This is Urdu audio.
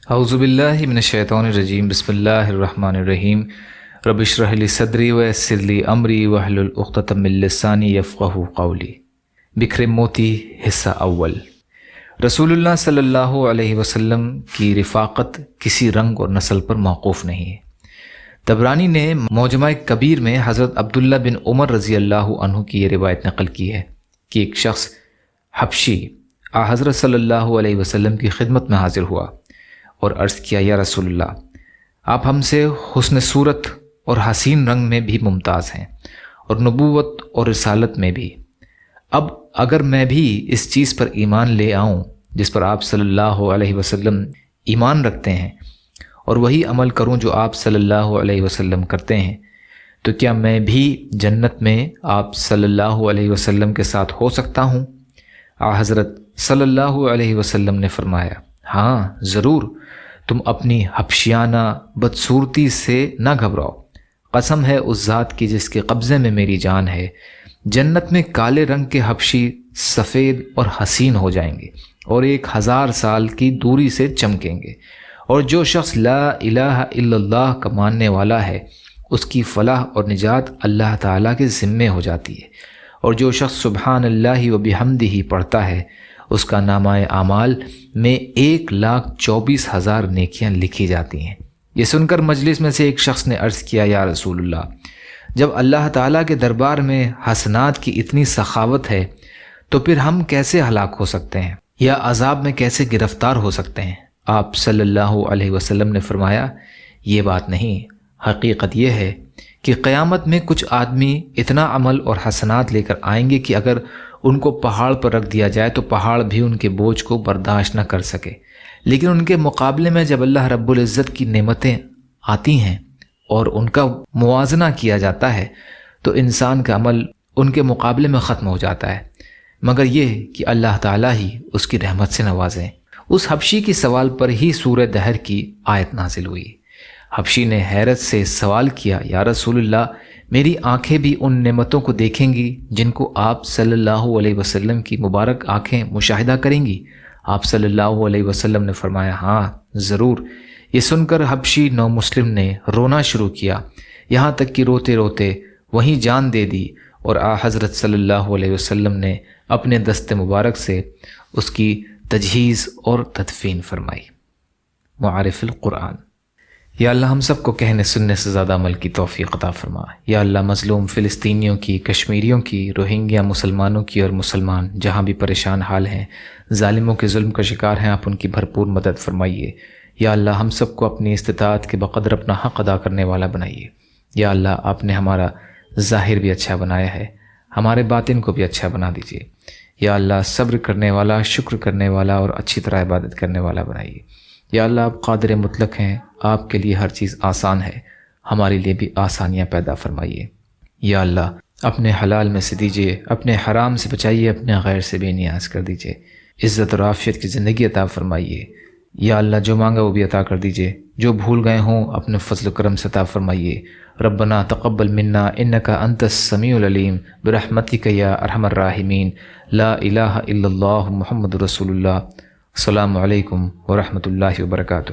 اعوذ باللہ من الشیطان الرجیم بسم اللہ الرحمن الرحیم رب اشرح لی صدری ویسر لی امری واحلل عقدۃ من لسانی یفقہوا قولی۔ بکھرے موتی حصہ اول۔ رسول اللہ صلی اللہ علیہ وسلم کی رفاقت کسی رنگ اور نسل پر موقوف نہیں ہے۔ طبرانی نے معجمہ کبیر میں حضرت عبداللہ بن عمر رضی اللہ عنہ کی یہ روایت نقل کی ہے کہ ایک شخص حبشی حضرت صلی اللہ علیہ وسلم کی خدمت میں حاضر ہوا اور عرض کیا، یا رسول اللہ، آپ ہم سے حسن صورت اور حسین رنگ میں بھی ممتاز ہیں اور نبوت اور رسالت میں بھی۔ اب اگر میں بھی اس چیز پر ایمان لے آؤں جس پر آپ صلی اللہ علیہ وسلم ایمان رکھتے ہیں اور وہی عمل کروں جو آپ صلی اللہ علیہ وسلم کرتے ہیں، تو کیا میں بھی جنت میں آپ صلی اللہ علیہ وسلم کے ساتھ ہو سکتا ہوں؟ حضرت صلی اللہ علیہ وسلم نے فرمایا، ہاں ضرور، تم اپنی حبشیانہ بدصورتی سے نہ گھبراؤ، قسم ہے اس ذات کی جس کے قبضے میں میری جان ہے، جنت میں کالے رنگ کے حبشی سفید اور حسین ہو جائیں گے اور 1000 سال کی دوری سے چمکیں گے، اور جو شخص لا الہ الا اللہ کا ماننے والا ہے اس کی فلاح اور نجات اللہ تعالیٰ کے ذمے ہو جاتی ہے، اور جو شخص سبحان اللہ و بحمدہ پڑھتا ہے اس کا نامہ اعمال میں 1,24,000 نیکیاں لکھی جاتی ہیں۔ یہ سن کر مجلس میں سے ایک شخص نے عرض کیا، یا رسول اللہ، جب اللہ تعالیٰ کے دربار میں حسنات کی اتنی سخاوت ہے تو پھر ہم کیسے ہلاک ہو سکتے ہیں یا عذاب میں کیسے گرفتار ہو سکتے ہیں؟ آپ صلی اللہ علیہ وسلم نے فرمایا، یہ بات نہیں، حقیقت یہ ہے کہ قیامت میں کچھ آدمی اتنا عمل اور حسنات لے کر آئیں گے کہ اگر ان کو پہاڑ پر رکھ دیا جائے تو پہاڑ بھی ان کے بوجھ کو برداشت نہ کر سکے، لیکن ان کے مقابلے میں جب اللہ رب العزت کی نعمتیں آتی ہیں اور ان کا موازنہ کیا جاتا ہے تو انسان کا عمل ان کے مقابلے میں ختم ہو جاتا ہے، مگر یہ کہ اللہ تعالیٰ ہی اس کی رحمت سے نوازیں۔ اس حبشی کی سوال پر ہی سورہ دہر کی آیت نازل ہوئی۔ حبشی نے حیرت سے سوال کیا، یا رسول اللہ، میری آنکھیں بھی ان نعمتوں کو دیکھیں گی جن کو آپ صلی اللہ علیہ وسلم کی مبارک آنکھیں مشاہدہ کریں گی؟ آپ صلی اللہ علیہ وسلم نے فرمایا، ہاں ضرور۔ یہ سن کر حبشی نو مسلم نے رونا شروع کیا، یہاں تک کہ روتے روتے وہیں جان دے دی، اور حضرت صلی اللہ علیہ وسلم نے اپنے دست مبارک سے اس کی تجہیز اور تدفین فرمائی۔ معارف القرآن۔ یا اللہ ہم سب کو کہنے سننے سے زیادہ عمل کی توفیق عطا فرما۔ یا اللہ مظلوم فلسطینیوں کی، کشمیریوں کی، روہنگیا مسلمانوں کی اور مسلمان جہاں بھی پریشان حال ہیں، ظالموں کے ظلم کا شکار ہیں، آپ ان کی بھرپور مدد فرمائیے۔ یا اللہ ہم سب کو اپنی استطاعت کے بقدر اپنا حق ادا کرنے والا بنائیے۔ یا اللہ آپ نے ہمارا ظاہر بھی اچھا بنایا ہے، ہمارے باطن کو بھی اچھا بنا دیجیے۔ یا اللہ صبر کرنے والا، شکر کرنے والا اور اچھی طرح عبادت کرنے والا بنائیے۔ یا اللہ آپ قادر مطلق ہیں، آپ کے لیے ہر چیز آسان ہے، ہمارے لیے بھی آسانیاں پیدا فرمائیے۔ یا اللہ اپنے حلال میں سے دیجیے، اپنے حرام سے بچائیے، اپنے غیر سے بے نیاز کر دیجیے، عزت اور عافیت کی زندگی عطا فرمائیے۔ یا اللہ جو مانگا وہ بھی عطا کر دیجیے، جو بھول گئے ہوں اپنے فضل و کرم سے عطا فرمائیے۔ ربنا تقبل منا انک انت السمیع العلیم برحمتک یا ارحم الراحمین۔ لا الہ الا اللہ محمد رسول اللہ۔ السلام علیکم ورحمۃ اللہ وبرکاتہ۔